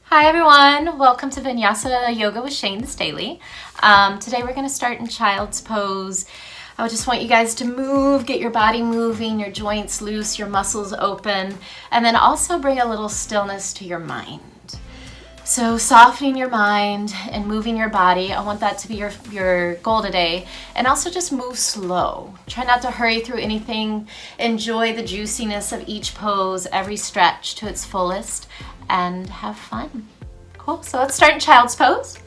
Hi everyone, welcome to Vinyasa Yoga with Shayne Staley. Today we're going to start in Child's Pose. I just want you guys to move, get your body moving, your joints loose, your muscles open, and then also bring a little stillness to your mind. So softening your mind and moving your body, I want that to be your goal today. And also just move slow. Try not to hurry through anything. Enjoy the juiciness of each pose, every stretch to its fullest, and have fun. Cool, so let's start in Child's Pose.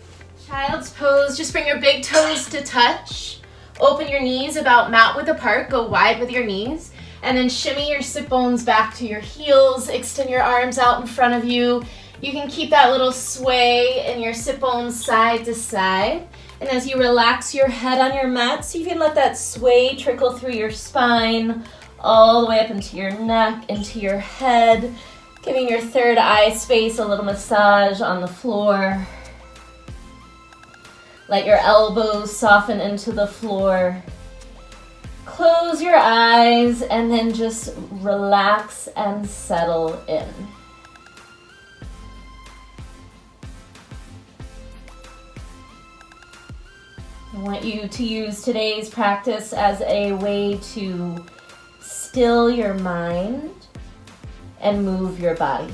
Child's Pose, just bring your big toes to touch. Open your knees about mat width apart, go wide with your knees, and then shimmy your sit bones back to your heels. Extend your arms out in front of you. You can keep that little sway in your sit bones side to side. And as you relax your head on your mat, so you can let that sway trickle through your spine, all the way up into your neck, into your head, giving your third eye space a little massage on the floor. Let your elbows soften into the floor. Close your eyes and then just relax and settle in. I want you to use today's practice as a way to still your mind and move your body.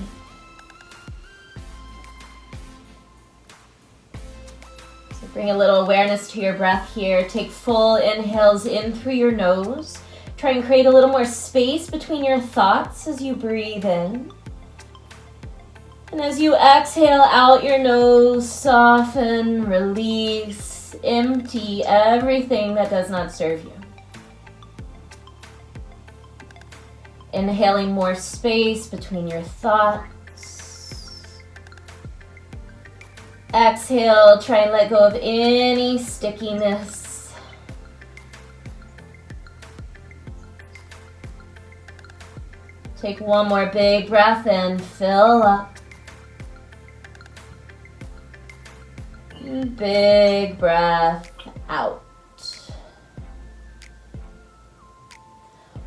So bring a little awareness to your breath here. Take full inhales in through your nose. Try and create a little more space between your thoughts as you breathe in. And as you exhale out your nose, soften, release, empty everything that does not serve you. Inhaling more space between your thoughts. Exhale, try and let go of any stickiness. Take one more big breath in, fill up. Big breath out.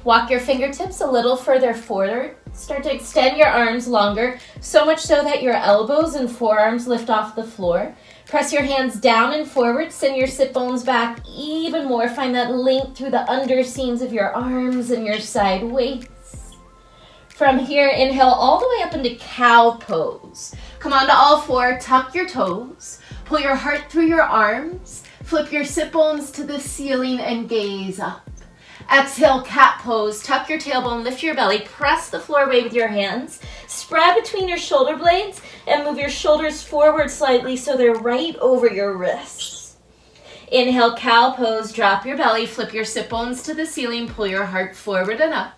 Walk your fingertips a little further forward. Start to extend your arms longer, so much so that your elbows and forearms lift off the floor. Press your hands down and forward. Send your sit bones back even more. Find that link through the underseams of your arms and your side weights. From here, inhale all the way up into cow pose. Come on to all four, tuck your toes. Pull your heart through your arms. Flip your sit bones to the ceiling and gaze up. Exhale, cat pose. Tuck your tailbone, lift your belly, press the floor away with your hands. Spread between your shoulder blades and move your shoulders forward slightly so they're right over your wrists. Inhale, cow pose. Drop your belly, flip your sit bones to the ceiling, pull your heart forward and up.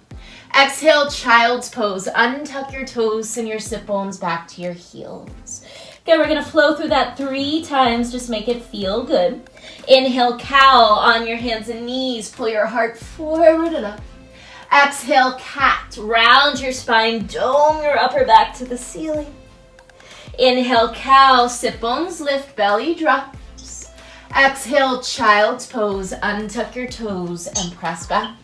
Exhale, child's pose. Untuck your toes, send your sit bones back to your heels. Okay, we're going to flow through that 3 times. Just make it feel good. Inhale, cow on your hands and knees. Pull your heart forward and up. Exhale, cat. Round your spine. Dome your upper back to the ceiling. Inhale, cow. Sit bones lift. Belly drops. Exhale, child's pose. Untuck your toes and press back.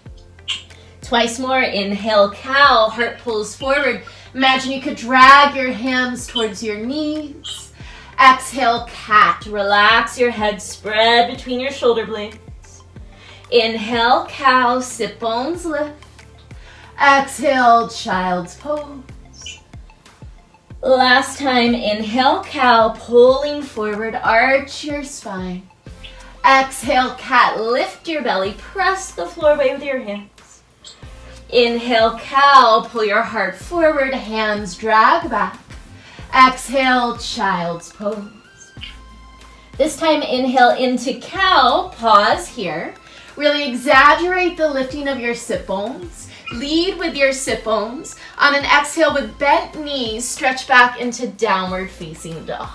Twice more. Inhale, cow. Heart pulls forward. Imagine you could drag your hands towards your knees. Exhale, cat. Relax your head, spread between your shoulder blades. Inhale, cow. Sit bones lift. Exhale, child's pose. Last time, inhale, cow. Pulling forward, arch your spine. Exhale, cat. Lift your belly. Press the floor away with your hands. Inhale, cow, pull your heart forward, hands drag back. Exhale, child's pose. This time, inhale into cow, pause here. Really exaggerate the lifting of your sit bones. Lead with your sit bones. On an exhale with bent knees, stretch back into downward facing dog.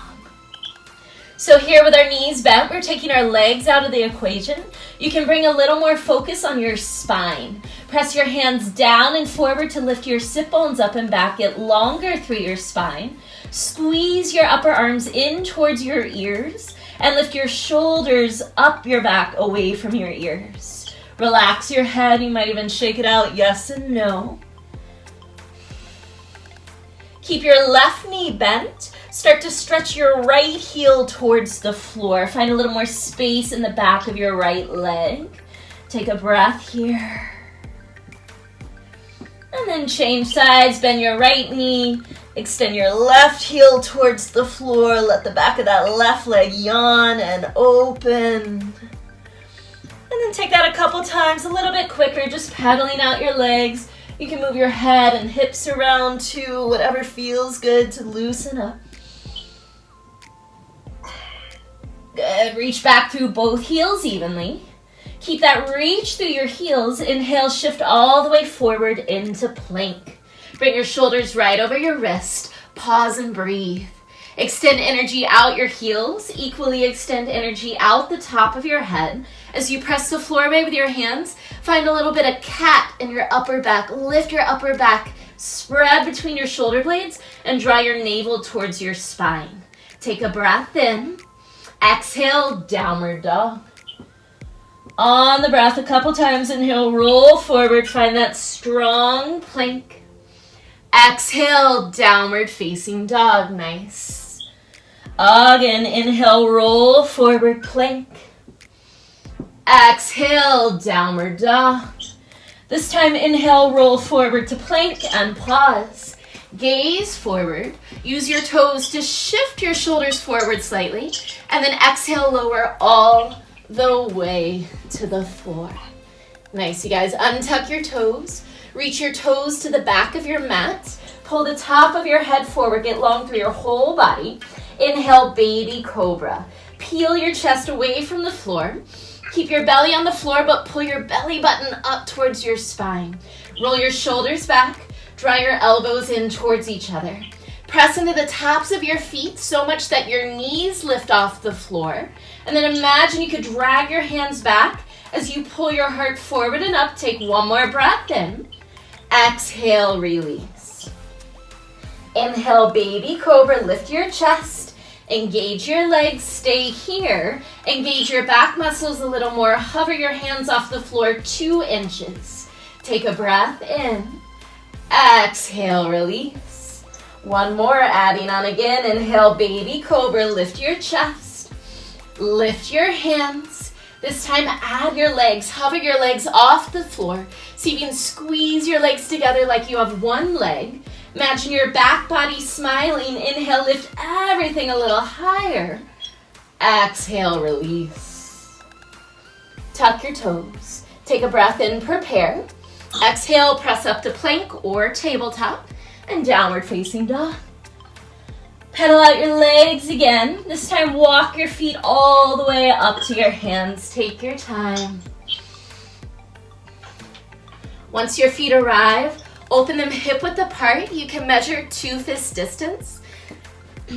So here with our knees bent, we're taking our legs out of the equation. You can bring a little more focus on your spine. Press your hands down and forward to lift your sit bones up and back. Get longer through your spine. Squeeze your upper arms in towards your ears and lift your shoulders up your back away from your ears. Relax your head. You might even shake it out, yes and no. Keep your left knee bent. Start to stretch your right heel towards the floor. Find a little more space in the back of your right leg. Take a breath here. And then change sides, bend your right knee, extend your left heel towards the floor. Let the back of that left leg yawn and open. And then take that a couple times, a little bit quicker, just pedaling out your legs. You can move your head and hips around too, whatever feels good to loosen up. Good, reach back through both heels evenly. Keep that reach through your heels. Inhale, shift all the way forward into plank. Bring your shoulders right over your wrist. Pause and breathe. Extend energy out your heels. Equally extend energy out the top of your head. As you press the floor away with your hands, find a little bit of cat in your upper back. Lift your upper back. Spread between your shoulder blades and draw your navel towards your spine. Take a breath in. Exhale, downward dog. On the breath, a couple times, inhale, roll forward, find that strong plank. Exhale, downward facing dog, nice. Again, inhale, roll forward, plank. Exhale, downward dog. This time, inhale, roll forward to plank and pause. Gaze forward. Use your toes to shift your shoulders forward slightly, and then exhale, lower all the way to the floor. Nice, you guys. Untuck your toes. Reach your toes to the back of your mat. Pull the top of your head forward. Get long through your whole body. Inhale, baby cobra. Peel your chest away from the floor. Keep your belly on the floor, but pull your belly button up towards your spine. Roll your shoulders back. Draw your elbows in towards each other. Press into the tops of your feet so much that your knees lift off the floor. And then imagine you could drag your hands back as you pull your heart forward and up. Take one more breath in. Exhale, release. Inhale, baby cobra. Lift your chest. Engage your legs. Stay here. Engage your back muscles a little more. Hover your hands off the floor 2 inches. Take a breath in. Exhale, release. One more, adding on again. Inhale, baby cobra. Lift your chest. Lift your hands. This time, add your legs. Hover your legs off the floor so you can squeeze your legs together like you have one leg. Imagine your back body smiling. Inhale, lift everything a little higher. Exhale, release. Tuck your toes. Take a breath in, prepare. Exhale, press up to plank or tabletop and downward facing dog. Pedal out your legs again. This time, walk your feet all the way up to your hands. Take your time. Once your feet arrive, open them hip-width apart. You can measure 2 fist distance.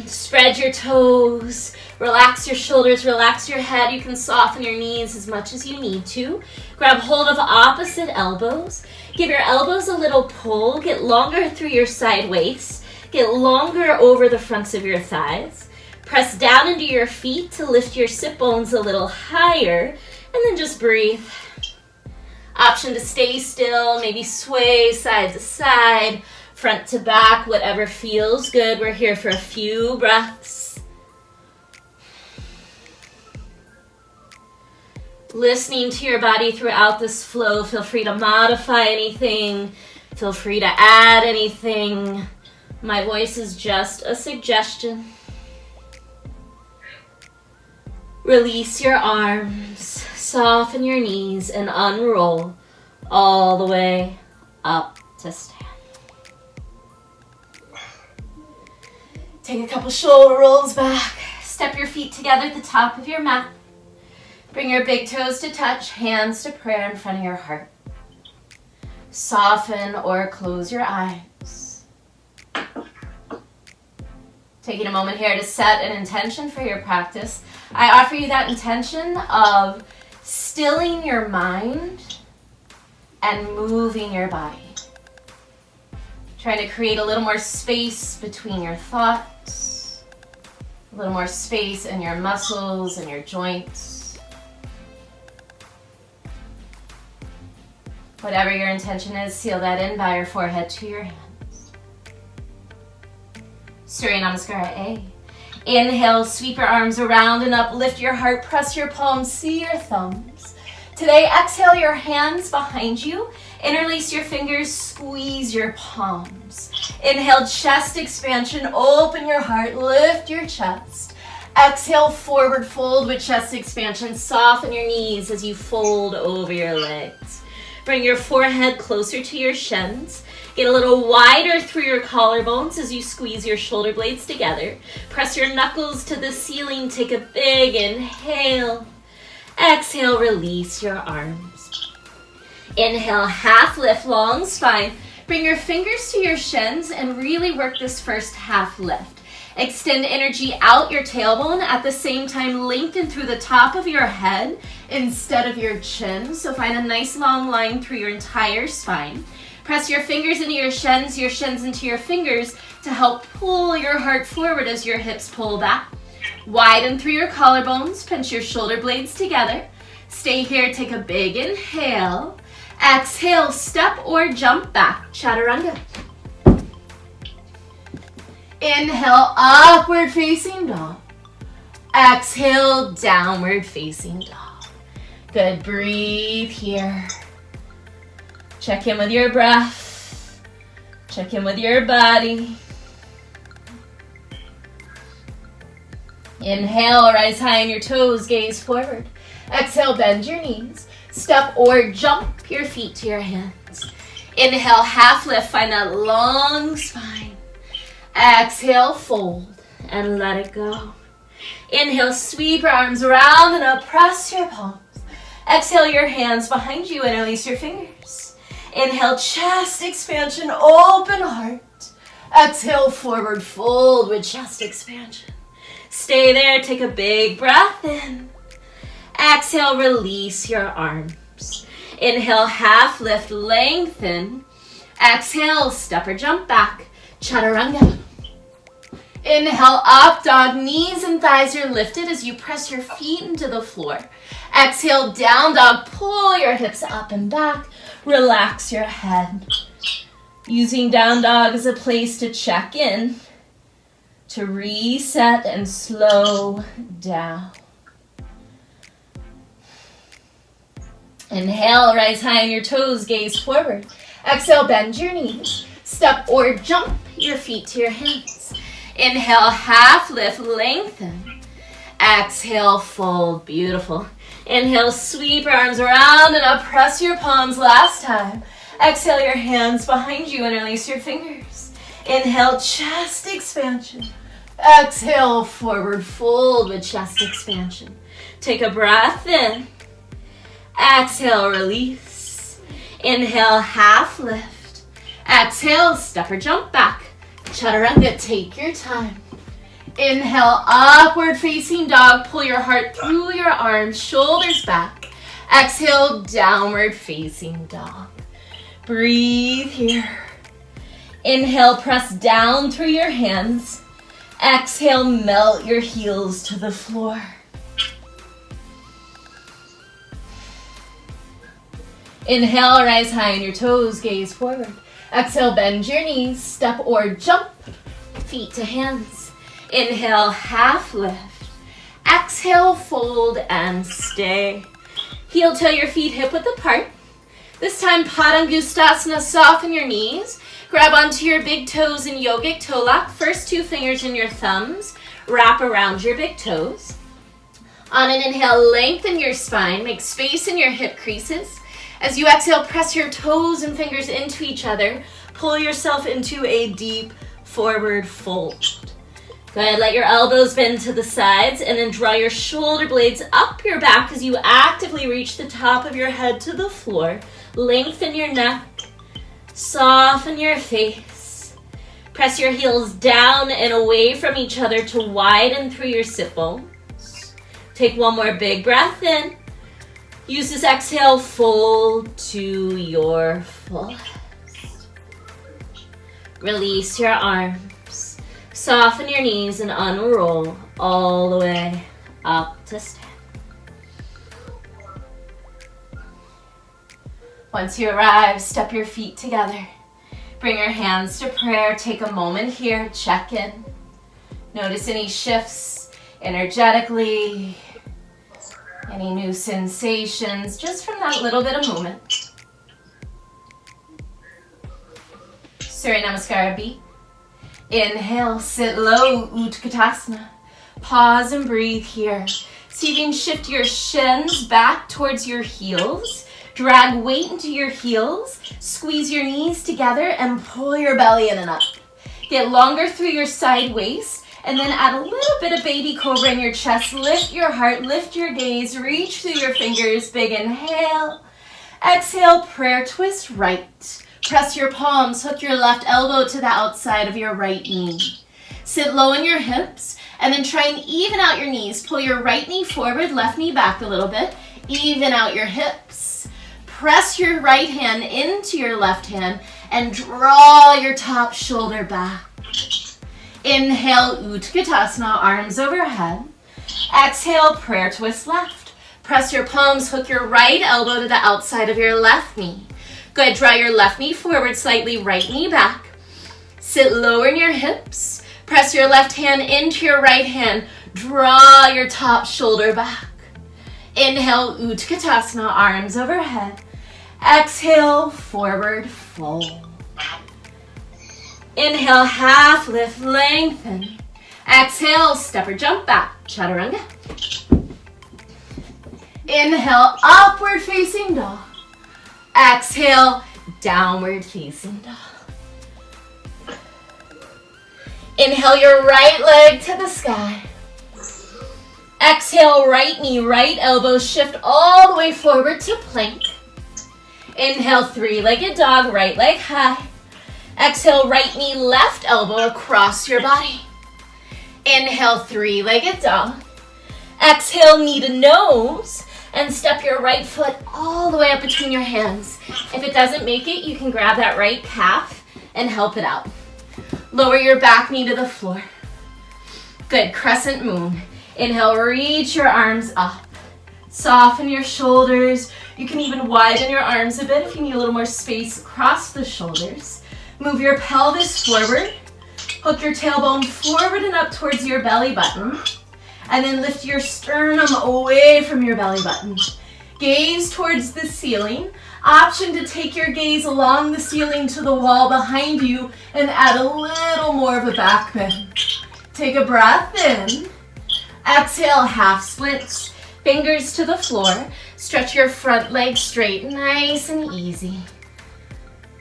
Spread your toes. Relax your shoulders. Relax your head. You can soften your knees as much as you need to. Grab hold of opposite elbows. Give your elbows a little pull. Get longer through your side waist. Get longer over the fronts of your thighs. Press down into your feet to lift your sit bones a little higher. And then just breathe. Option to stay still, maybe sway side to side, front to back, whatever feels good. We're here for a few breaths. Listening to your body throughout this flow. Feel free to modify anything. Feel free to add anything. My voice is just a suggestion. Release your arms, soften your knees, and unroll all the way up to stand. Take a couple shoulder rolls back. Step your feet together at the top of your mat. Bring your big toes to touch, hands to prayer in front of your heart. Soften or close your eyes. Taking a moment here to set an intention for your practice. I offer you that intention of stilling your mind and moving your body. Trying to create a little more space between your thoughts, a little more space in your muscles and your joints. Whatever your intention is, seal that in by your forehead to your hands. Surya Namaskara A. Inhale, sweep your arms around and up, lift your heart, press your palms, see your thumbs. Today, exhale your hands behind you, interlace your fingers, squeeze your palms. Inhale, chest expansion, open your heart, lift your chest. Exhale, forward fold with chest expansion, soften your knees as you fold over your legs. Bring your forehead closer to your shins. Get a little wider through your collarbones as you squeeze your shoulder blades together. Press your knuckles to the ceiling. Take a big inhale. Exhale, release your arms. Inhale, half lift, long spine. Bring your fingers to your shins and really work this first half lift. Extend energy out your tailbone. At the same time, lengthen through the top of your head instead of your chin. So find a nice long line through your entire spine. Press your fingers into your shins into your fingers to help pull your heart forward as your hips pull back. Widen through your collarbones, pinch your shoulder blades together. Stay here, take a big inhale. Exhale, step or jump back, chaturanga. Inhale, upward facing dog. Exhale, downward facing dog. Good, breathe here. Check in with your breath. Check in with your body. Inhale, rise high on your toes, gaze forward. Exhale, bend your knees. Step or jump your feet to your hands. Inhale, half lift, find that long spine. Exhale, fold and let it go. Inhale, sweep your arms around and up, press your palms. Exhale, your hands behind you and release your fingers. Inhale, chest expansion, open heart. Exhale, forward fold with chest expansion. Stay there, take a big breath in. Exhale, release your arms. Inhale, half lift, lengthen. Exhale, step or jump back, chaturanga. Inhale, up dog, knees and thighs are lifted as you press your feet into the floor. Exhale, down dog, pull your hips up and back, relax your head. Using down dog as a place to check in, to reset and slow down. Inhale, rise high on your toes, gaze forward. Exhale, bend your knees. Step or jump your feet to your hands. Inhale, half lift, lengthen. Exhale, fold, beautiful. Inhale, sweep your arms around and up, press your palms last time. Exhale, your hands behind you and release your fingers. Inhale, chest expansion. Exhale, forward fold with chest expansion. Take a breath in. Exhale, release. Inhale, half lift. Exhale, step or jump back. Chaturanga, take your time. Inhale, upward facing dog. Pull your heart through your arms, shoulders back. Exhale, downward facing dog. Breathe here. Inhale, press down through your hands. Exhale, melt your heels to the floor. Inhale, rise high on your toes, gaze forward. Exhale, bend your knees, step or jump, feet to hands. Inhale, half lift. Exhale, fold and stay. Heel toe your feet hip width apart. This time, Padangustasana, soften your knees. Grab onto your big toes in yogic toe lock. First 2 fingers in your thumbs. Wrap around your big toes. On an inhale, lengthen your spine. Make space in your hip creases. As you exhale, press your toes and fingers into each other. Pull yourself into a deep forward fold. Go ahead, let your elbows bend to the sides and then draw your shoulder blades up your back as you actively reach the top of your head to the floor. Lengthen your neck. Soften your face. Press your heels down and away from each other to widen through your sit bones. Take one more big breath in. Use this exhale, fold to your fullest. Release your arms. Soften your knees and unroll all the way up to stand. Once you arrive, step your feet together. Bring your hands to prayer. Take a moment here, check in. Notice any shifts energetically, any new sensations just from that little bit of movement. Surya Namaskara B. Inhale, sit low, Utkatasana. Pause and breathe here. So you can shift your shins back towards your heels. Drag weight into your heels. Squeeze your knees together and pull your belly in and up. Get longer through your side waist. And then add a little bit of baby cobra in your chest. Lift your heart, lift your gaze, reach through your fingers. Big inhale. Exhale, prayer twist right. Press your palms, hook your left elbow to the outside of your right knee. Sit low in your hips, and then try and even out your knees. Pull your right knee forward, left knee back a little bit. Even out your hips. Press your right hand into your left hand, and draw your top shoulder back. Inhale, Utkatasana, arms overhead. Exhale, prayer twist left. Press your palms, hook your right elbow to the outside of your left knee. Good, draw your left knee forward slightly, right knee back. Sit lower in your hips. Press your left hand into your right hand. Draw your top shoulder back. Inhale, Utkatasana, arms overhead. Exhale, forward fold. Inhale, half lift, lengthen. Exhale, step or jump back, chaturanga. Inhale, upward facing dog. Exhale, downward facing dog. Inhale your right leg to the sky. Exhale, right knee, right elbow, shift all the way forward to plank. Inhale, three-legged dog, right leg high. Exhale, right knee, left elbow across your body. Inhale, three-legged dog. Exhale, knee to nose, and step your right foot all the way up between your hands. If it doesn't make it, you can grab that right calf and help it out. Lower your back knee to the floor. Good, crescent moon. Inhale, reach your arms up. Soften your shoulders. You can even widen your arms a bit if you need a little more space across the shoulders. Move your pelvis forward. Hook your tailbone forward and up towards your belly button. And then lift your sternum away from your belly button. Gaze towards the ceiling. Option to take your gaze along the ceiling to the wall behind you and add a little more of a back bend. Take a breath in. Exhale, half splits. Fingers to the floor. Stretch your front leg straight, nice and easy.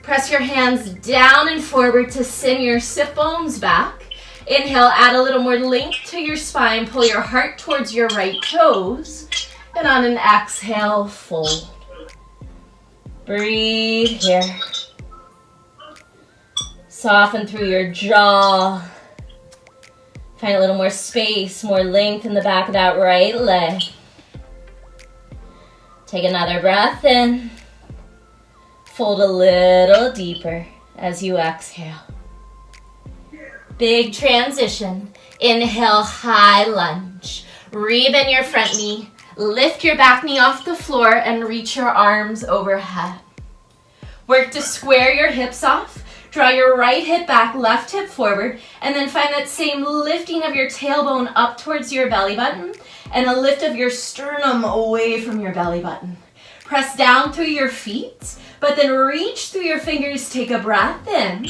Press your hands down and forward to send your sit bones back. Inhale, add a little more length to your spine. Pull your heart towards your right toes. And on an exhale, fold. Breathe here. Soften through your jaw. Find a little more space, more length in the back of that right leg. Take another breath in. Fold a little deeper as you exhale. Big transition. Inhale, high lunge. Rebend your front knee. Lift your back knee off the floor and reach your arms overhead. Work to square your hips off. Draw your right hip back, left hip forward, and then find that same lifting of your tailbone up towards your belly button and a lift of your sternum away from your belly button. Press down through your feet, but then reach through your fingers. Take a breath in.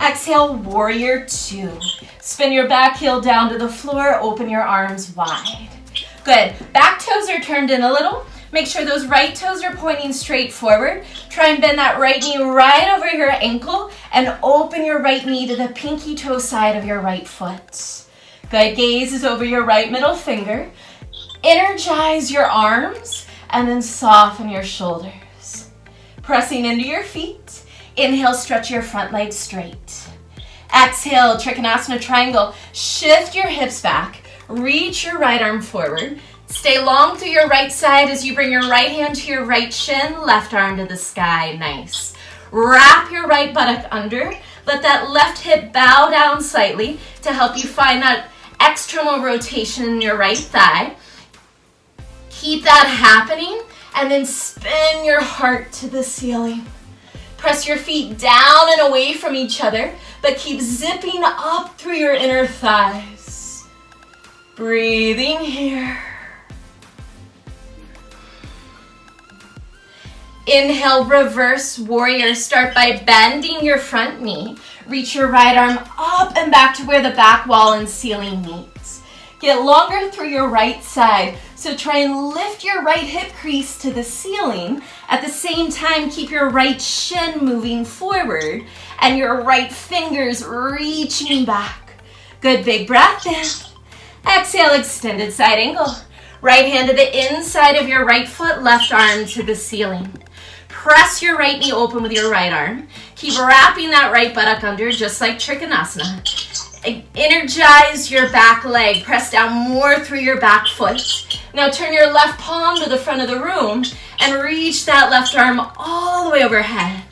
Exhale, warrior two. Spin your back heel down to the floor. Open your arms wide. Good. Back toes are turned in a little. Make sure those right toes are pointing straight forward. Try and bend that right knee right over your ankle and open your right knee to the pinky toe side of your right foot. Good. Gaze is over your right middle finger. Energize your arms and then soften your shoulders. Pressing into your feet. Inhale, stretch your front leg straight. Exhale, Trikonasana triangle. Shift your hips back. Reach your right arm forward. Stay long through your right side as you bring your right hand to your right shin, left arm to the sky. Nice. Wrap your right buttock under. Let that left hip bow down slightly to help you find that external rotation in your right thigh. Keep that happening and then spin your heart to the ceiling. Press your feet down and away from each other, but keep zipping up through your inner thighs. Breathing here. Inhale, reverse warrior. Start by bending your front knee. Reach your right arm up and back to where the back wall and ceiling meets. Get longer through your right side. So try and lift your right hip crease to the ceiling. At the same time, keep your right shin moving forward and your right fingers reaching back. Good, big breath in. Exhale, extended side angle. Right hand to the inside of your right foot, left arm to the ceiling. Press your right knee open with your right arm. Keep wrapping that right buttock under, just like Trikonasana. Energize your back leg. Press down more through your back foot. Now turn your left palm to the front of the room and reach that left arm all the way overhead.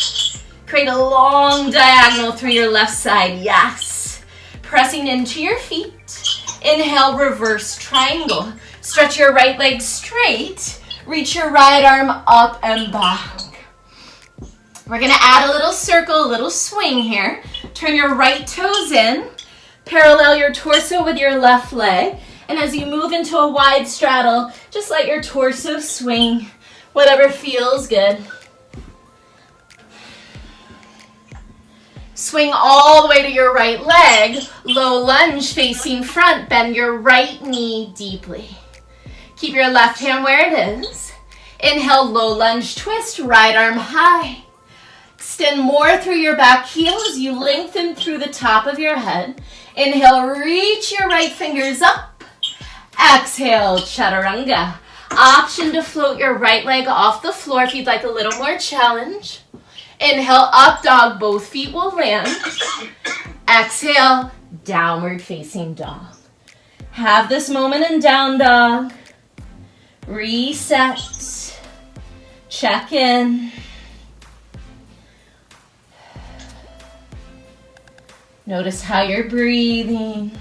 Create a long diagonal through your left side. Yes. Pressing into your feet. Inhale, reverse triangle. Stretch your right leg straight. Reach your right arm up and back. We're going to add a little circle, a little swing here. Turn your right toes in. Parallel your torso with your left leg. And as you move into a wide straddle, just let your torso swing, whatever feels good. Swing all the way to your right leg. Low lunge facing front. Bend your right knee deeply. Keep your left hand where it is. Inhale, low lunge twist, right arm high. Extend more through your back heel as you lengthen through the top of your head. Inhale, reach your right fingers up. Exhale, chaturanga. Option to float your right leg off the floor if you'd like a little more challenge. Inhale, up dog, both feet will land. Exhale, downward facing dog. Have this moment in down dog. Reset. Check in. Notice how you're breathing.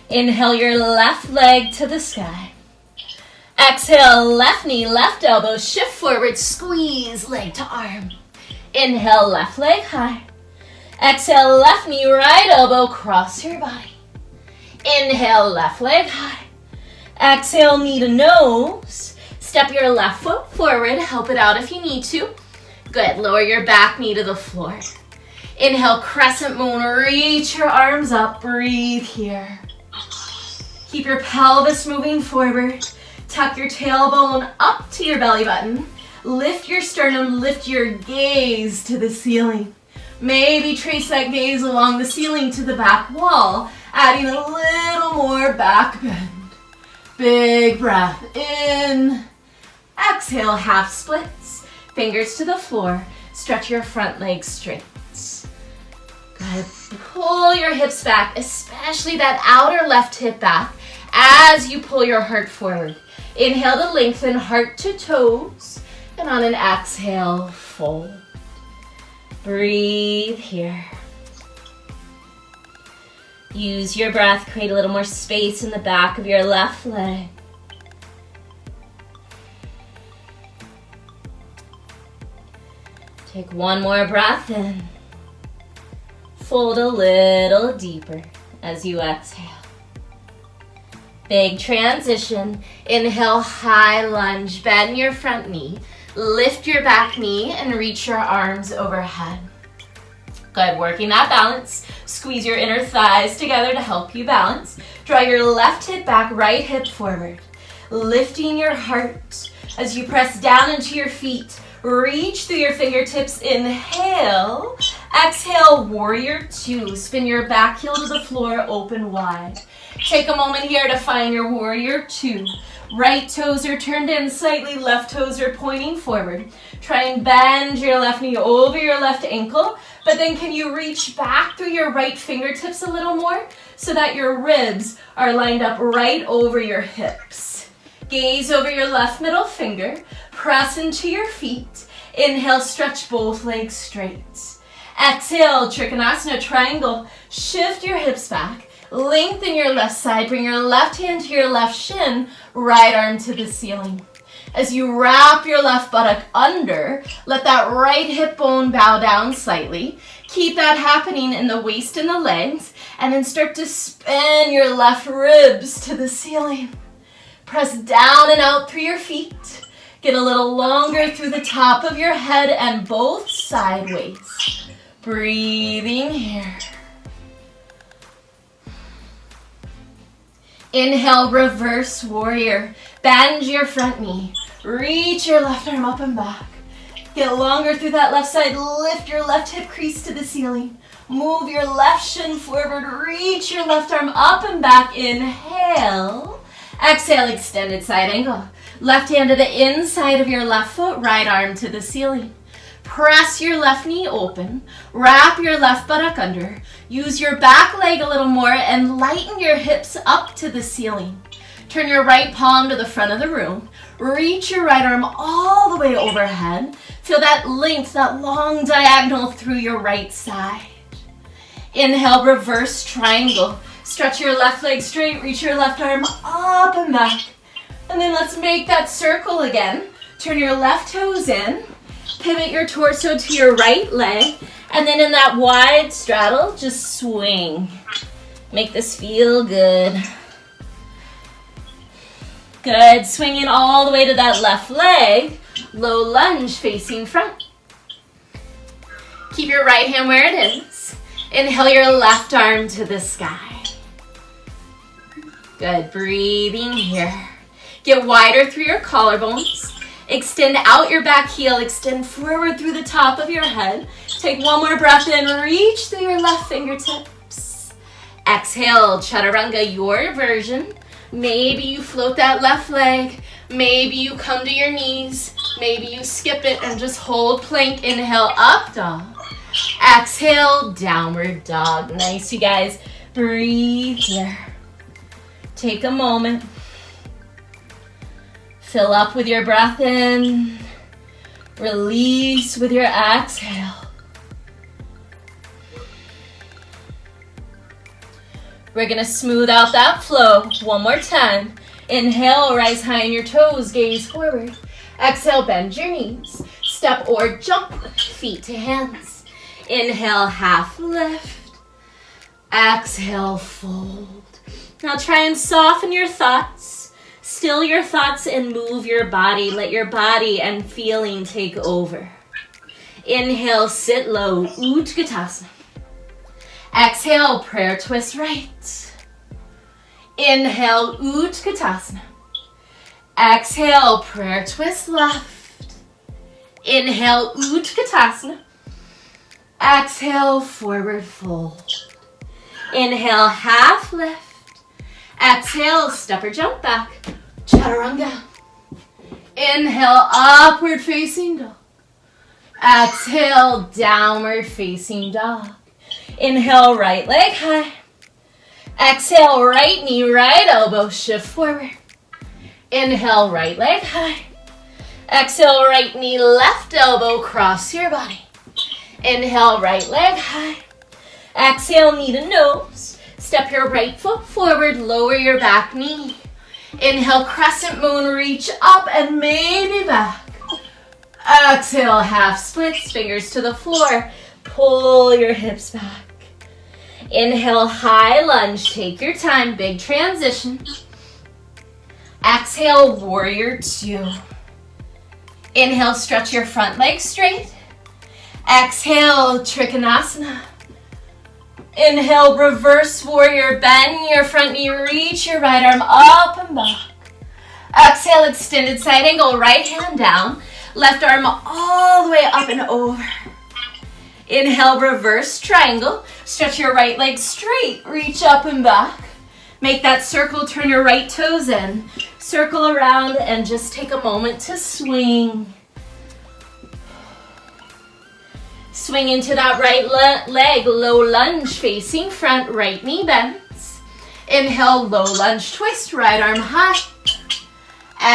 Inhale your left leg to the sky. Exhale, left knee, left elbow, shift forward, squeeze leg to arm. Inhale, left leg high. Exhale, left knee, right elbow, cross your body. Inhale, left leg high. Exhale, knee to nose. Step your left foot forward, help it out if you need to. Good, lower your back knee to the floor. Inhale, crescent moon, reach your arms up, breathe here. Keep your pelvis moving forward. Tuck your tailbone up to your belly button. Lift your sternum, lift your gaze to the ceiling. Maybe trace that gaze along the ceiling to the back wall, adding a little more back bend. Big breath in. Exhale, half splits. Fingers to the floor. Stretch your front leg straight. Good. Pull your hips back, especially that outer left hip back as you pull your heart forward. Inhale to lengthen, heart to toes. And on an exhale, fold. Breathe here. Use your breath, create a little more space in the back of your left leg. Take one more breath in. Fold a little deeper as you exhale. Big transition. Inhale, high lunge. Bend your front knee. Lift your back knee and reach your arms overhead. Good, working that balance. Squeeze your inner thighs together to help you balance. Draw your left hip back, right hip forward. Lifting your heart as you press down into your feet. Reach through your fingertips. Inhale. Exhale, warrior two. Spin your back heel to the floor, open wide. Take a moment here to find your warrior two. Right toes are turned in slightly, left toes are pointing forward. Try and bend your left knee over your left ankle, but then can you reach back through your right fingertips a little more so that your ribs are lined up right over your hips. Gaze over your left middle finger, press into your feet. Inhale, stretch both legs straight. Exhale, Trikonasana triangle. Shift your hips back. Lengthen your left side. Bring your left hand to your left shin. Right arm to the ceiling. As you wrap your left buttock under, let that right hip bone bow down slightly. Keep that happening in the waist and the legs. And then start to spin your left ribs to the ceiling. Press down and out through your feet. Get a little longer through the top of your head and both sideways. Breathing here. Inhale, reverse warrior. Bend your front knee. Reach your left arm up and back. Get longer through that left side. Lift your left hip crease to the ceiling. Move your left shin forward. Reach your left arm up and back. Inhale. Exhale, extended side angle. Left hand to the inside of your left foot. Right arm to the ceiling. Press your left knee open. Wrap your left buttock under. Use your back leg a little more and lighten your hips up to the ceiling. Turn your right palm to the front of the room. Reach your right arm all the way overhead. Feel that length, that long diagonal through your right side. Inhale, reverse triangle. Stretch your left leg straight. Reach your left arm up and back. And then let's make that circle again. Turn your left toes in. Pivot your torso to your right leg. And then in that wide straddle, just swing. Make this feel good. Good. Swinging all the way to that left leg. Low lunge facing front. Keep your right hand where it is. Inhale your left arm to the sky. Good. Breathing here. Get wider through your collarbones. Extend out your back heel. Extend forward through the top of your head. Take one more breath in. Reach through your left fingertips. Exhale, chaturanga, your version. Maybe you float that left leg. Maybe you come to your knees. Maybe you skip it and just hold plank. Inhale, up dog. Exhale, downward dog. Nice, you guys. Breathe here. Take a moment. Fill up with your breath in. Release with your exhale. We're gonna smooth out that flow. One more time. Inhale, rise high in your toes, gaze forward. Exhale, bend your knees. Step or jump, feet to hands. Inhale, half lift. Exhale, fold. Now try and soften your thoughts. Still your thoughts and move your body. Let your body and feeling take over. Inhale, sit low, Utkatasana. Exhale, prayer twist right. Inhale, Utkatasana. Exhale, prayer twist left. Inhale, Utkatasana. Exhale, forward fold. Inhale, half lift. Exhale, step or jump back. Chaturanga. Inhale, upward facing dog. Exhale, downward facing dog. Inhale, right leg high. Exhale, right knee, right elbow, shift forward. Inhale, right leg high. Exhale, right knee, left elbow, cross your body. Inhale, right leg high. Exhale, knee to nose. Step your right foot forward, lower your back knee. Inhale, crescent moon, reach up and maybe back. Exhale, half splits, fingers to the floor. Pull your hips back. Inhale, high lunge, take your time, big transition. Exhale, warrior two. Inhale, stretch your front leg straight. Exhale, Trikonasana. Inhale, reverse warrior, bend your front knee, reach your right arm up and back. Exhale, extended side angle, right hand down, left arm all the way up and over. Inhale, reverse triangle, stretch your right leg straight, reach up and back. Make that circle, turn your right toes in, circle around and just take a moment to swing. Swing into that right leg, low lunge facing front, right knee bends. Inhale, low lunge twist, right arm high.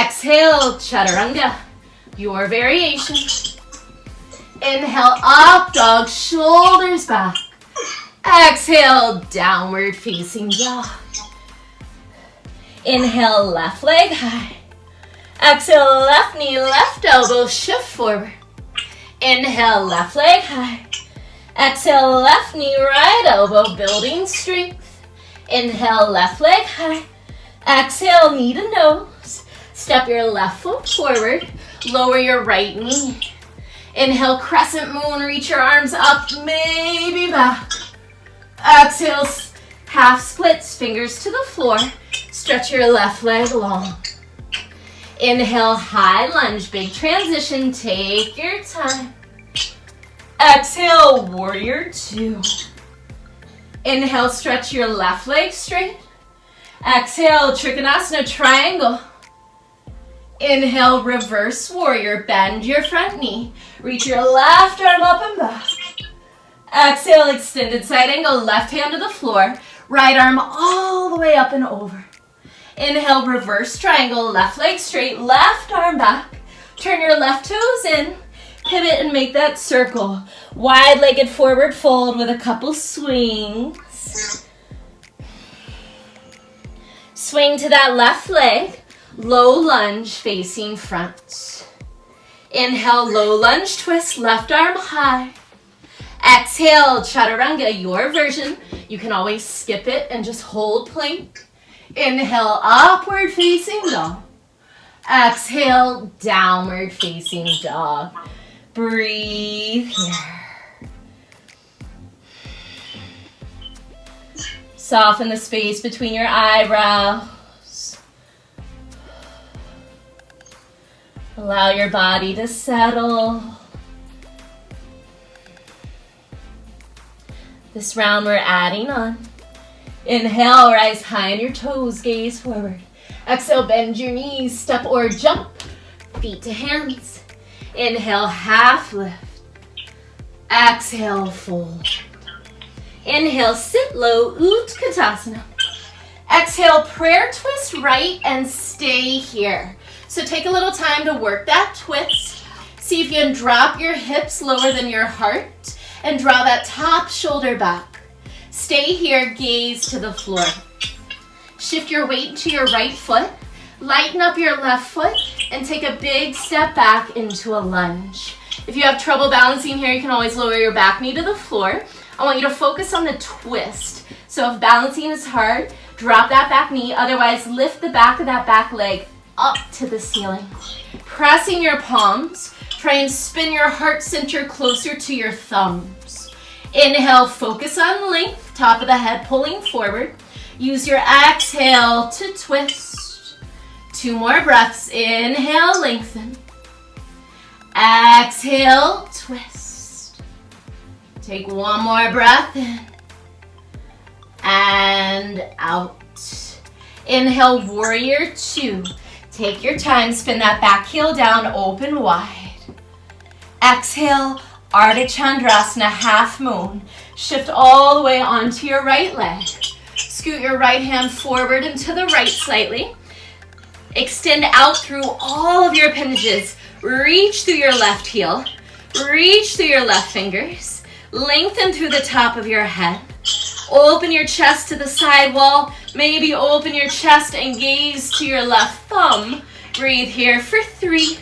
Exhale, chaturanga, your variation. Inhale, up dog, shoulders back. Exhale, downward facing dog. Inhale, left leg high. Exhale, left knee, left elbow, shift forward. Inhale, left leg high. Exhale, left knee, right elbow, building strength. Inhale, left leg high. Exhale, knee to nose. Step your left foot forward. Lower your right knee. Inhale, crescent moon, reach your arms up, maybe back. Exhale, half splits, fingers to the floor. Stretch your left leg long. Inhale, high lunge, big transition, take your time. Exhale, warrior two. Inhale, stretch your left leg straight. Exhale, Trikonasana triangle. Inhale, reverse warrior, bend your front knee. Reach your left arm up and back. Exhale, extended side angle, left hand to the floor. Right arm all the way up and over. Inhale, reverse triangle, left leg straight, left arm back. Turn your left toes in. Pivot and make that circle. Wide-legged forward fold with a couple swings. Swing to that left leg. Low lunge facing front. Inhale, low lunge twist, left arm high. Exhale, chaturanga, your version. You can always skip it and just hold plank. Inhale, upward facing dog. Exhale, downward facing dog. Breathe here. Soften the space between your eyebrows. Allow your body to settle. This round we're adding on. Inhale, rise high on your toes, gaze forward. Exhale, bend your knees, step or jump. Feet to hands. Inhale, half lift. Exhale, fold. Inhale, sit low, Utkatasana. Exhale, prayer twist right and stay here. So take a little time to work that twist. See if you can drop your hips lower than your heart and draw that top shoulder back. Stay here, gaze to the floor. Shift your weight to your right foot. Lighten up your left foot and take a big step back into a lunge. If you have trouble balancing here, you can always lower your back knee to the floor. I want you to focus on the twist. So if balancing is hard, drop that back knee. Otherwise, lift the back of that back leg up to the ceiling. Pressing your palms, try and spin your heart center closer to your thumbs. Inhale, focus on length, top of the head pulling forward. Use your exhale to twist. 2 more breaths. Inhale, lengthen. Exhale, twist. Take 1 more breath in and out. Inhale, warrior 2. Take your time, spin that back heel down, open wide. Exhale, Ardha Chandrasana, half moon. Shift all the way onto your right leg. Scoot your right hand forward and to the right slightly. Extend out through all of your appendages. Reach through your left heel. Reach through your left fingers. Lengthen through the top of your head. Open your chest to the side wall. Maybe open your chest and gaze to your left thumb. Breathe here for 3.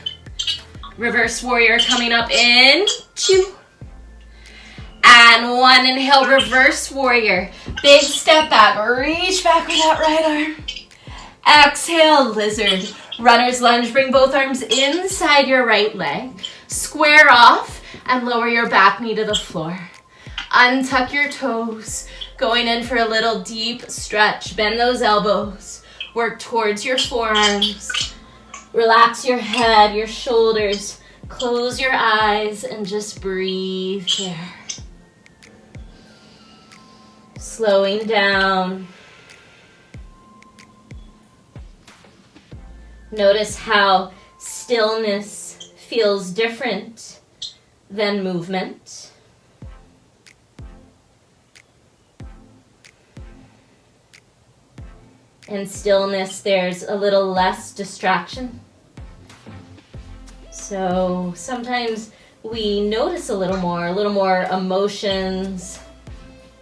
Reverse warrior coming up in 2. And 1. Inhale, reverse warrior. Big step back. Reach back with that right arm. Exhale, lizard. Runner's lunge. Bring both arms inside your right leg. Square off and lower your back knee to the floor. Untuck your toes. Going in for a little deep stretch. Bend those elbows. Work towards your forearms. Relax your head, your shoulders. Close your eyes and just breathe here. Slowing down. Notice how stillness feels different than movement. In stillness, there's a little less distraction. So sometimes we notice a little more emotions,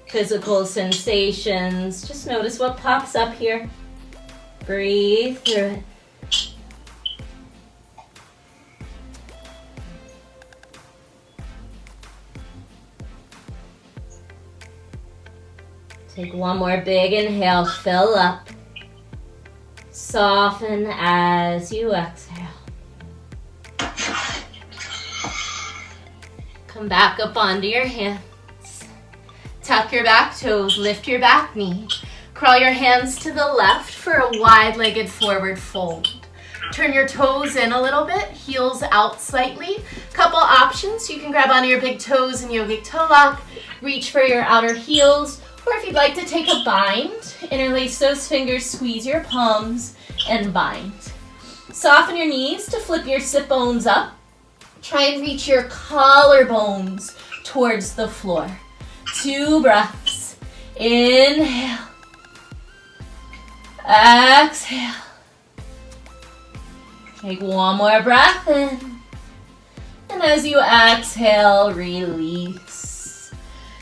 physical sensations. Just notice what pops up here. Breathe through it. Take one more big inhale, fill up. Soften as you exhale. Come back up onto your hands. Tuck your back toes, lift your back knee. Crawl your hands to the left for a wide-legged forward fold. Turn your toes in a little bit, heels out slightly. Couple options, you can grab onto your big toes in yogic toe lock, reach for your outer heels, or if you'd like to take a bind, interlace those fingers, squeeze your palms, and bind. Soften your knees to flip your sit bones up. Try and reach your collarbones towards the floor. 2 breaths. Inhale. Exhale. Take one more breath in. And as you exhale, release.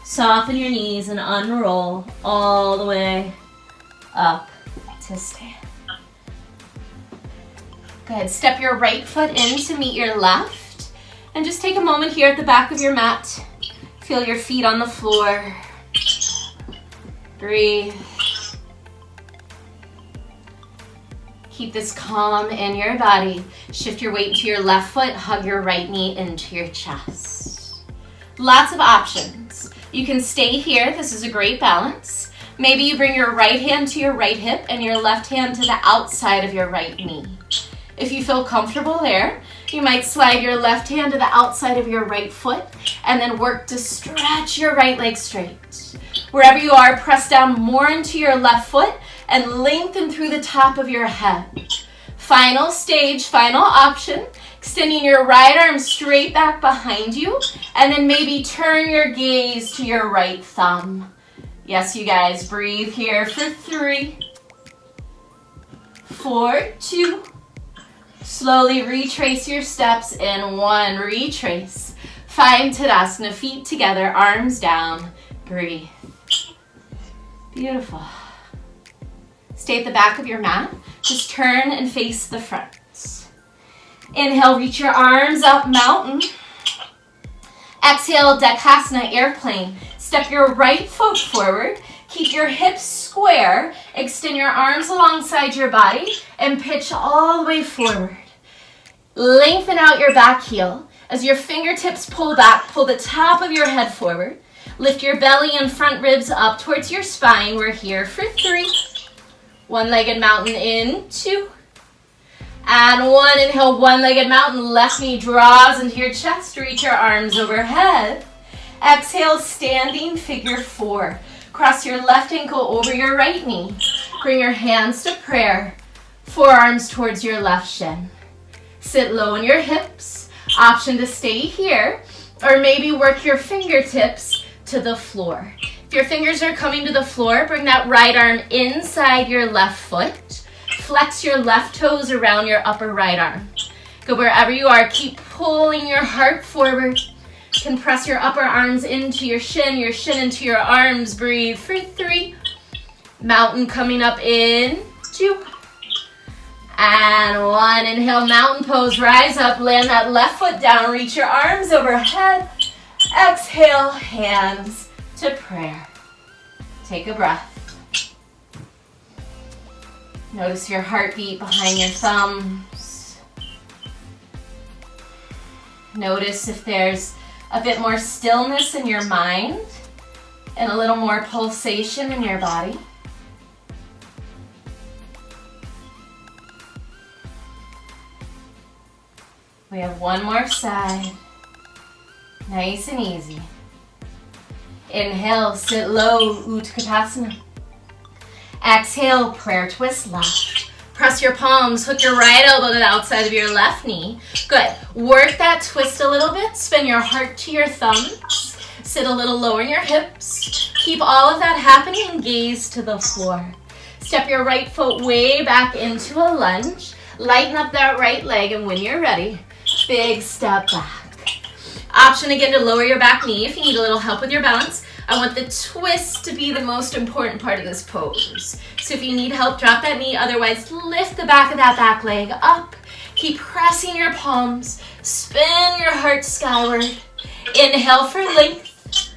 Soften your knees and unroll all the way up to stand. Go ahead, step your right foot in to meet your left. And just take a moment here at the back of your mat. Feel your feet on the floor. Breathe. Keep this calm in your body. Shift your weight to your left foot. Hug your right knee into your chest. Lots of options. You can stay here. This is a great balance. Maybe you bring your right hand to your right hip and your left hand to the outside of your right knee. If you feel comfortable there, you might slide your left hand to the outside of your right foot and then work to stretch your right leg straight. Wherever you are, press down more into your left foot and lengthen through the top of your head. Final stage, final option, extending your right arm straight back behind you and then maybe turn your gaze to your right thumb. Yes, you guys, breathe here for 3, 4, 2, slowly retrace your steps in 1, retrace. Find Tadasana, feet together, arms down, breathe. Beautiful. Stay at the back of your mat, just turn and face the front. Inhale, reach your arms up, mountain. Exhale, Dekasana, airplane. Step your right foot forward, keep your hips square, extend your arms alongside your body, and pitch all the way forward. Lengthen out your back heel. As your fingertips pull back, pull the top of your head forward. Lift your belly and front ribs up towards your spine. We're here for 3. One-legged mountain in, 2. And 1, inhale, one-legged mountain. Left knee draws into your chest. Reach your arms overhead. Exhale, standing figure 4. Cross your left ankle over your right knee. Bring your hands to prayer. Forearms towards your left shin. Sit low in your hips. Option to stay here, or maybe work your fingertips to the floor. If your fingers are coming to the floor, bring that right arm inside your left foot. Flex your left toes around your upper right arm. Go wherever you are. Keep pulling your heart forward. You can press your upper arms into your shin into your arms. Breathe for 3. Mountain coming up in 2. And 1. Inhale, mountain pose. Rise up, land that left foot down. Reach your arms overhead. Exhale, hands to prayer. Take a breath. Notice your heartbeat behind your thumbs. Notice if there's a bit more stillness in your mind and a little more pulsation in your body. We have one more side. Nice and easy. Inhale, sit low, Utkatasana. Exhale, prayer twist left. Press your palms, hook your right elbow to the outside of your left knee. Good. Work that twist a little bit. Spin your heart to your thumbs. Sit a little lower in your hips. Keep all of that happening and gaze to the floor. Step your right foot way back into a lunge. Lighten up that right leg, and when you're ready, big step back. Option again to lower your back knee if you need a little help with your balance. I want the twist to be the most important part of this pose. So if you need help, drop that knee. Otherwise, lift the back of that back leg up. Keep pressing your palms. Spin your heart skyward. Inhale for length.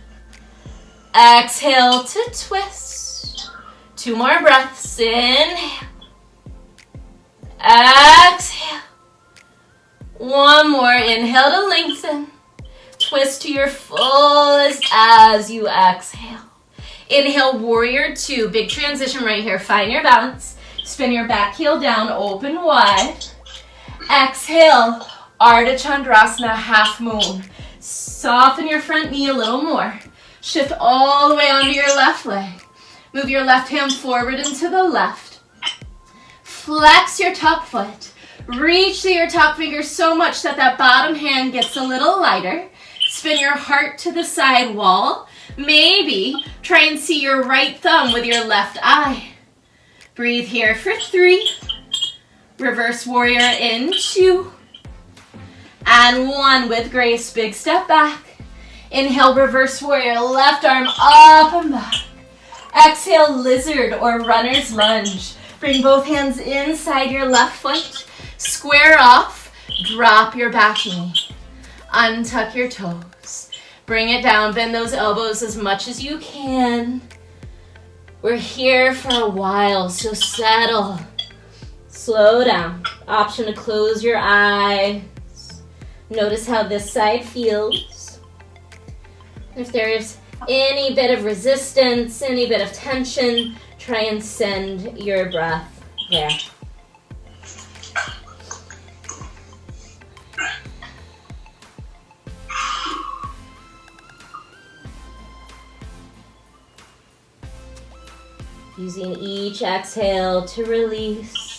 Exhale to twist. 2 more breaths. Inhale. Exhale. 1 more. Inhale to lengthen. Twist to your fullest as you exhale. Inhale, warrior 2. Big transition right here. Find your balance. Spin your back heel down, open wide. Exhale, Ardha Chandrasana, half moon. Soften your front knee a little more. Shift all the way onto your left leg. Move your left hand forward and to the left. Flex your top foot. Reach to your top finger so much that that bottom hand gets a little lighter. Spin your heart to the side wall. Maybe try and see your right thumb with your left eye. Breathe here for 3. Reverse warrior in 2. And 1 with grace. Big step back. Inhale, reverse warrior. Left arm up and back. Exhale, lizard or runner's lunge. Bring both hands inside your left foot. Square off. Drop your back knee. Untuck your toes. Bring it down. Bend those elbows as much as you can. We're here for a while, so settle. Slow down. Option to close your eyes. Notice how this side feels. If there's any bit of resistance, any bit of tension, try and send your breath there. Using each exhale to release.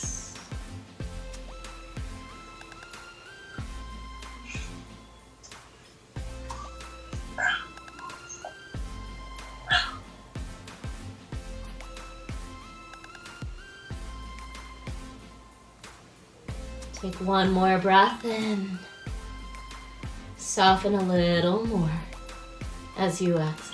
Take 1 more breath in. Soften a little more as you exhale.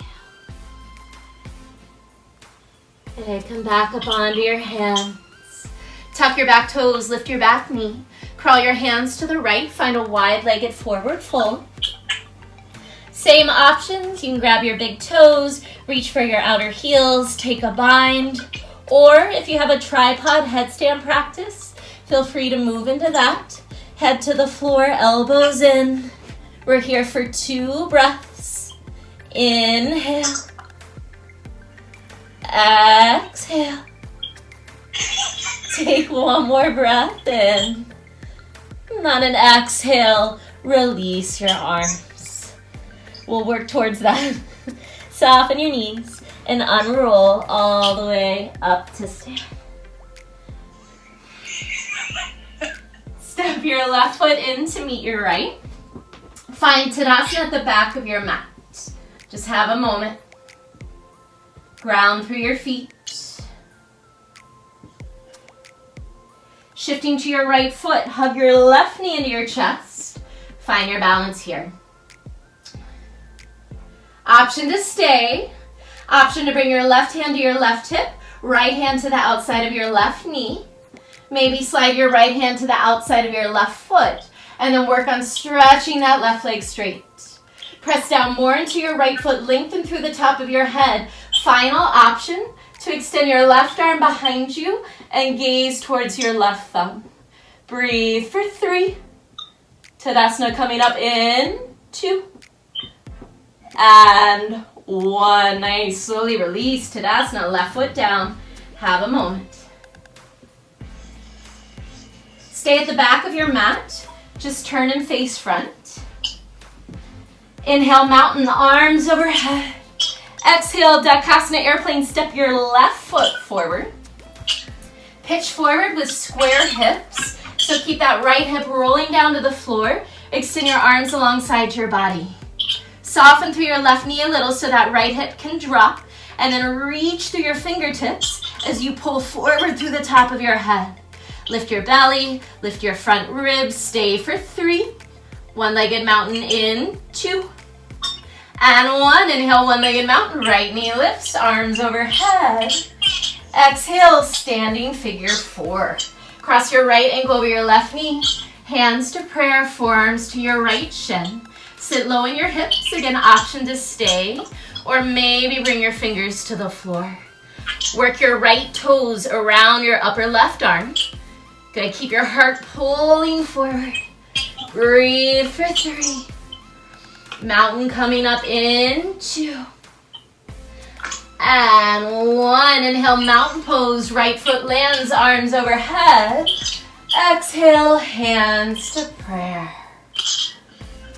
Okay, come back up onto your hands. Tuck your back toes, lift your back knee. Crawl your hands to the right, find a wide-legged forward fold. Same options, you can grab your big toes, reach for your outer heels, take a bind. Or if you have a tripod headstand practice, feel free to move into that. Head to the floor, elbows in. We're here for 2 breaths. Inhale. Exhale. Take 1 more breath in. And on an exhale, release your arms. We'll work towards that. Soften your knees and unroll all the way up to stand. Step your left foot in to meet your right. Find Tadasana at the back of your mat. Just have a moment. Ground through your feet. Shifting to your right foot, hug your left knee into your chest. Find your balance here. Option to stay. Option to bring your left hand to your left hip, right hand to the outside of your left knee. Maybe slide your right hand to the outside of your left foot, and then work on stretching that left leg straight. Press down more into your right foot, lengthen through the top of your head. Final option, to extend your left arm behind you and gaze towards your left thumb. Breathe for 3. Tadasana coming up in 2. And 1. Nice. Slowly release Tadasana. Left foot down. Have a moment. Stay at the back of your mat. Just turn and face front. Inhale, mountain, arms overhead. Exhale, Dakasana airplane, step your left foot forward. Pitch forward with square hips. So keep that right hip rolling down to the floor. Extend your arms alongside your body. Soften through your left knee a little so that right hip can drop. And then reach through your fingertips as you pull forward through the top of your head. Lift your belly, lift your front ribs. Stay for 3. One-legged mountain in 2. And 1. Inhale, one-legged mountain. Right knee lifts, arms overhead. Exhale, standing figure 4. Cross your right ankle over your left knee. Hands to prayer, forearms to your right shin. Sit low in your hips. Again, option to stay. Or maybe bring your fingers to the floor. Work your right toes around your upper left arm. Good, keep your heart pulling forward. Breathe for 3. Mountain coming up in 2. And 1. Inhale, mountain pose. Right foot lands, arms overhead. Exhale, hands to prayer.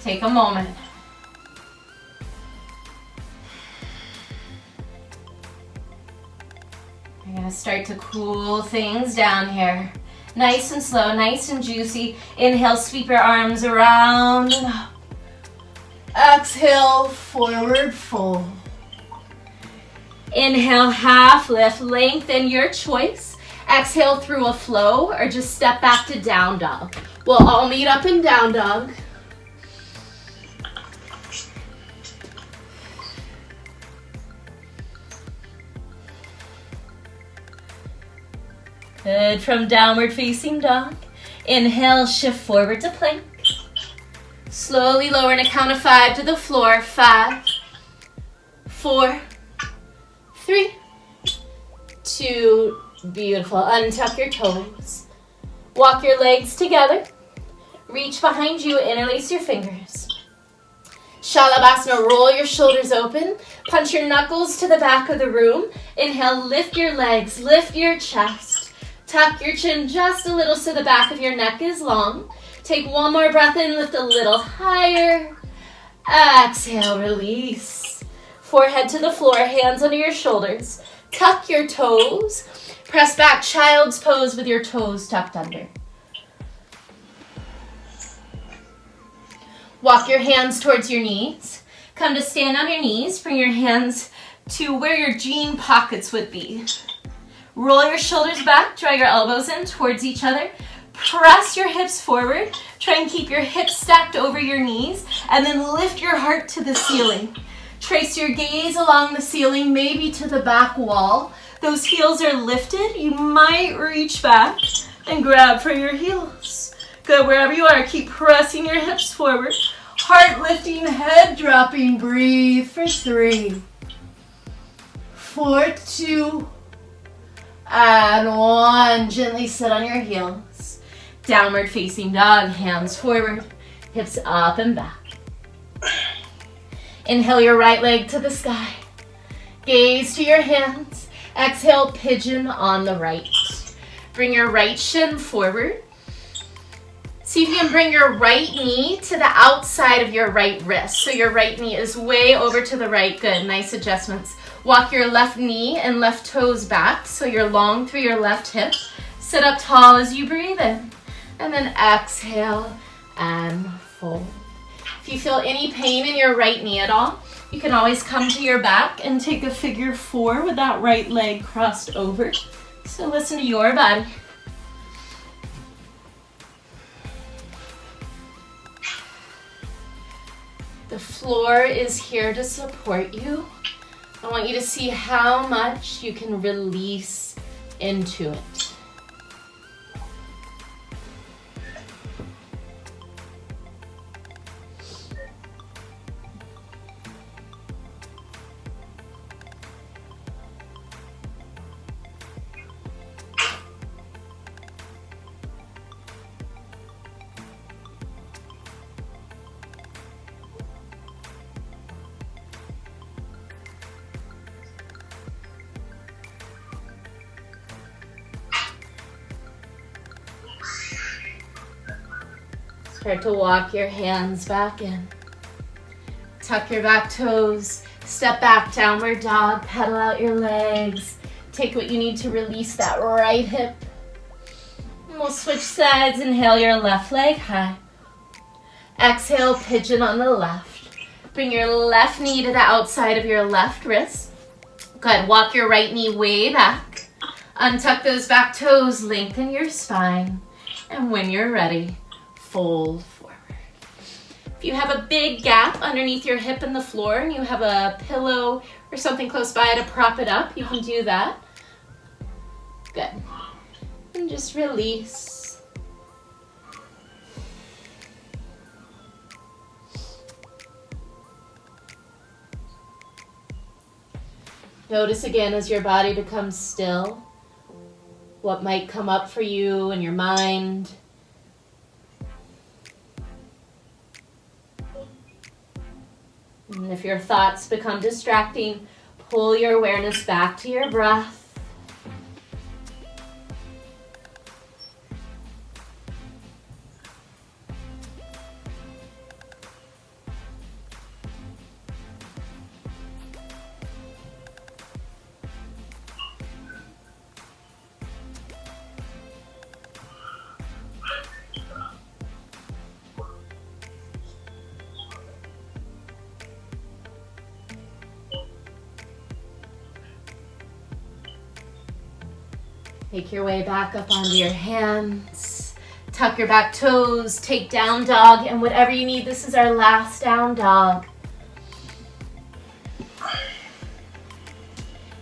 Take a moment. We're going to start to cool things down here. Nice and slow, nice and juicy. Inhale, sweep your arms around and up. Exhale, forward fold. Inhale, half lift, lengthen your choice. Exhale through a flow or just step back to down dog. We'll all meet up in down dog. Good, from downward facing dog. Inhale, shift forward to plank. Slowly lower in a count of 5 to the floor. 5, 4, 3, 2, beautiful. Untuck your toes. Walk your legs together. Reach behind you, interlace your fingers. Shalabhasana, roll your shoulders open. Punch your knuckles to the back of the room. Inhale, lift your legs, lift your chest. Tuck your chin just a little so the back of your neck is long. Take one more breath in, lift a little higher. Exhale, release. Forehead to the floor, hands under your shoulders. Tuck your toes. Press back, child's pose with your toes tucked under. Walk your hands towards your knees. Come to stand on your knees. Bring your hands to where your jean pockets would be. Roll your shoulders back, draw your elbows in towards each other. Press your hips forward. Try and keep your hips stacked over your knees. And then lift your heart to the ceiling. Trace your gaze along the ceiling, maybe to the back wall. Those heels are lifted. You might reach back and grab for your heels. Good, wherever you are, keep pressing your hips forward. Heart lifting, head dropping. Breathe for 3, 4, 2, and 1. Gently sit on your heels. Downward facing dog, hands forward, hips up and back. Inhale your right leg to the sky. Gaze to your hands. Exhale, pigeon on the right. Bring your right shin forward. See if you can bring your right knee to the outside of your right wrist. So your right knee is way over to the right. Good, nice adjustments. Walk your left knee and left toes back so you're long through your left hip. Sit up tall as you breathe in. And then exhale and fold. If you feel any pain in your right knee at all, you can always come to your back and take a figure 4 with that right leg crossed over. So listen to your body. The floor is here to support you. I want you to see how much you can release into it. Start to walk your hands back in. Tuck your back toes. Step back, downward dog. Pedal out your legs. Take what you need to release that right hip. And we'll switch sides. Inhale your left leg high. Exhale, pigeon on the left. Bring your left knee to the outside of your left wrist. Good. Walk your right knee way back. Untuck those back toes. Lengthen your spine. And when you're ready, fold forward. If you have a big gap underneath your hip in the floor and you have a pillow or something close by to prop it up, you can do that. Good. And just release. Good. Notice again as your body becomes still, what might come up for you in your mind. And if your thoughts become distracting, pull your awareness back to your breath. Make your way back up onto your hands. Tuck your back toes, take down dog, and whatever you need, this is our last down dog.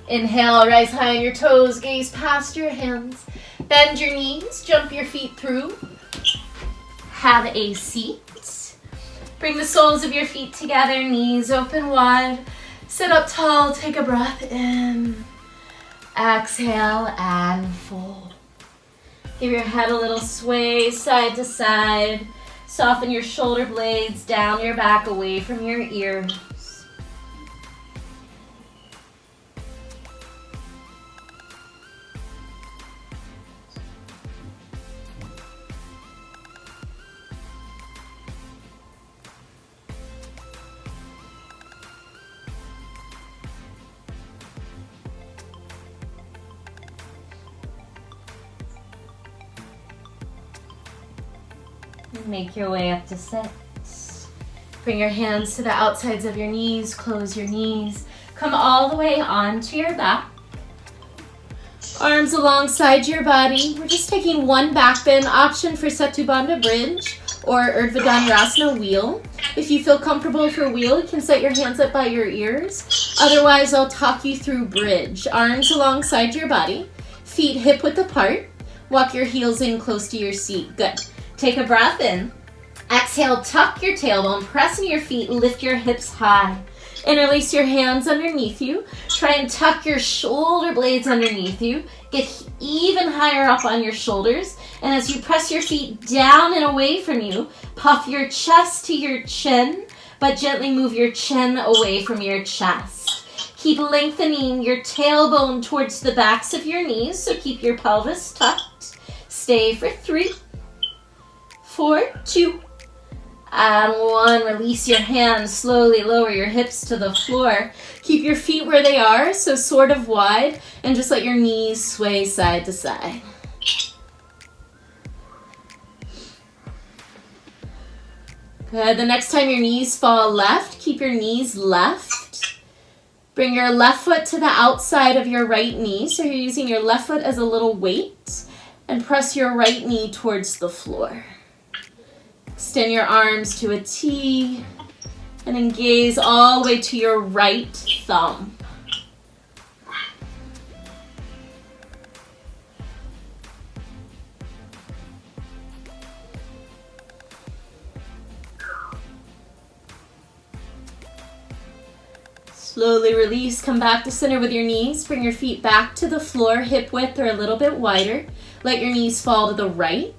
Inhale, rise high on your toes, gaze past your hands. Bend your knees, jump your feet through. Have a seat. Bring the soles of your feet together, knees open wide. Sit up tall, take a breath in. Exhale and fold. Give your head a little sway side to side. Soften your shoulder blades down your back away from your ears. Make your way up to sit. Bring your hands to the outsides of your knees. Close your knees. Come all the way onto your back. Arms alongside your body. We're just taking one back bend option for Setu Bandha Bridge or Urdhva Dhanurasana wheel. If you feel comfortable for wheel, you can set your hands up by your ears. Otherwise, I'll talk you through bridge. Arms alongside your body. Feet hip width apart. Walk your heels in close to your seat. Good. Take a breath in. Exhale, tuck your tailbone, press into your feet, lift your hips high. Interlace your hands underneath you. Try and tuck your shoulder blades underneath you. Get even higher up on your shoulders. And as you press your feet down and away from you, puff your chest to your chin, but gently move your chin away from your chest. Keep lengthening your tailbone towards the backs of your knees, so keep your pelvis tucked. Stay for 3, 4, 2, and 1. Release your hands. Slowly lower your hips to the floor. Keep your feet where they are, so sort of wide, and just let your knees sway side to side. Good. The next time your knees fall left, keep your knees left. Bring your left foot to the outside of your right knee, so you're using your left foot as a little weight, and press your right knee towards the floor. Extend your arms to a T and then gaze all the way to your right thumb. Slowly release, come back to center with your knees. Bring your feet back to the floor, hip width or a little bit wider. Let your knees fall to the right.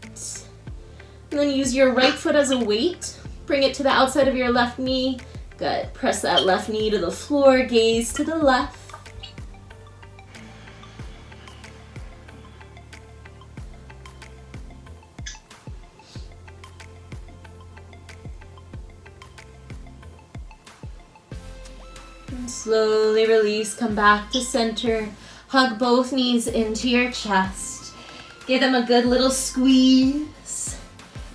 And then use your right foot as a weight. Bring it to the outside of your left knee. Good. Press that left knee to the floor. Gaze to the left. And slowly release. Come back to center. Hug both knees into your chest. Give them a good little squeeze.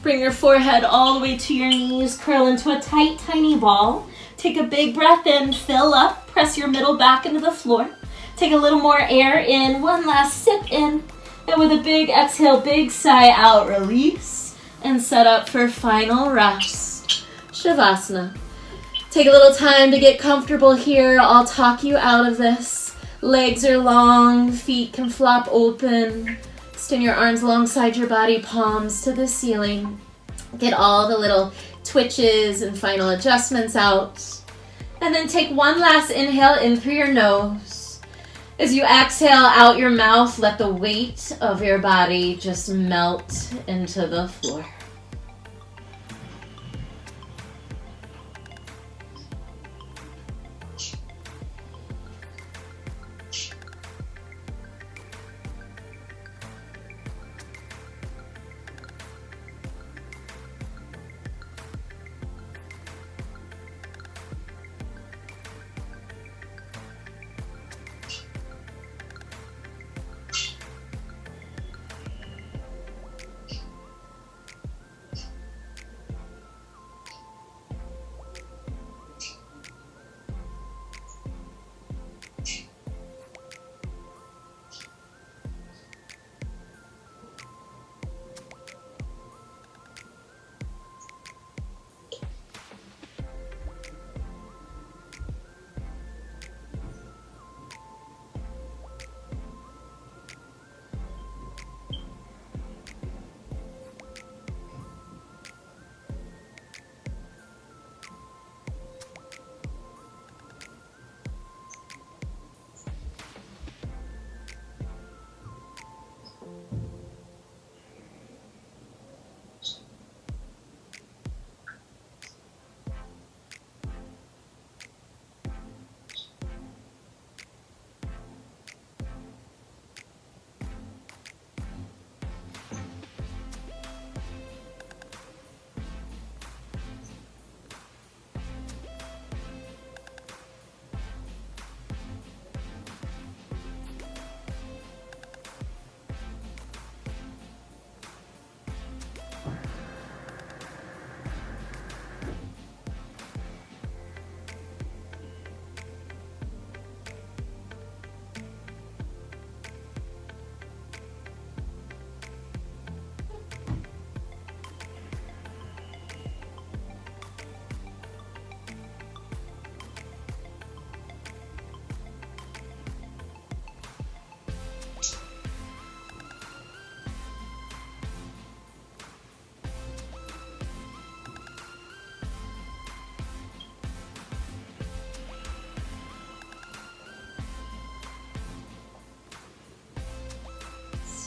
Bring your forehead all the way to your knees. Curl into a tight, tiny ball. Take a big breath in. Fill up. Press your middle back into the floor. Take a little more air in. One last sip in. And with a big exhale, big sigh out. Release. And set up for final rest. Shavasana. Take a little time to get comfortable here. I'll talk you out of this. Legs are long. Feet can flop open. Extend your arms alongside your body, palms to the ceiling. Get all the little twitches and final adjustments out. And then take one last inhale in through your nose. As you exhale out your mouth, let the weight of your body just melt into the floor.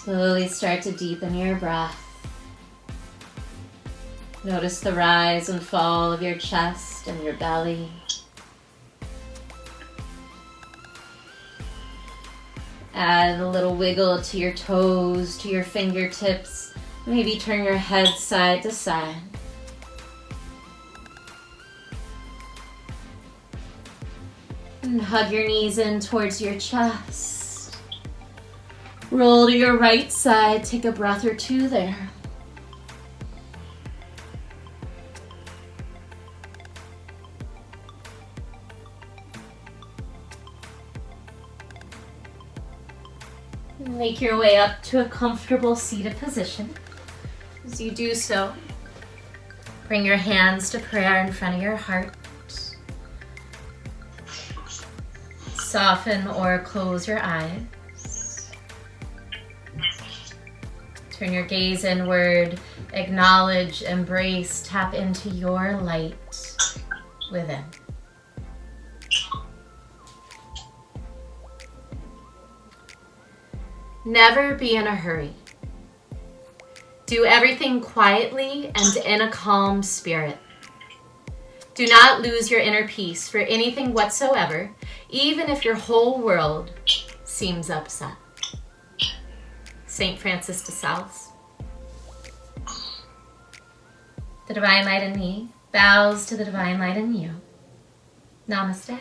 Slowly start to deepen your breath. Notice the rise and fall of your chest and your belly. Add a little wiggle to your toes, to your fingertips. Maybe turn your head side to side. And hug your knees in towards your chest. Roll to your right side. Take a breath or two there. Make your way up to a comfortable seated position. As you do so, bring your hands to prayer in front of your heart. Soften or close your eyes. Turn your gaze inward. Acknowledge, embrace, tap into your light within. Never be in a hurry. Do everything quietly and in a calm spirit. Do not lose your inner peace for anything whatsoever, even if your whole world seems upset. St. Francis de Sales. The divine light in me bows to the divine light in you. Namaste.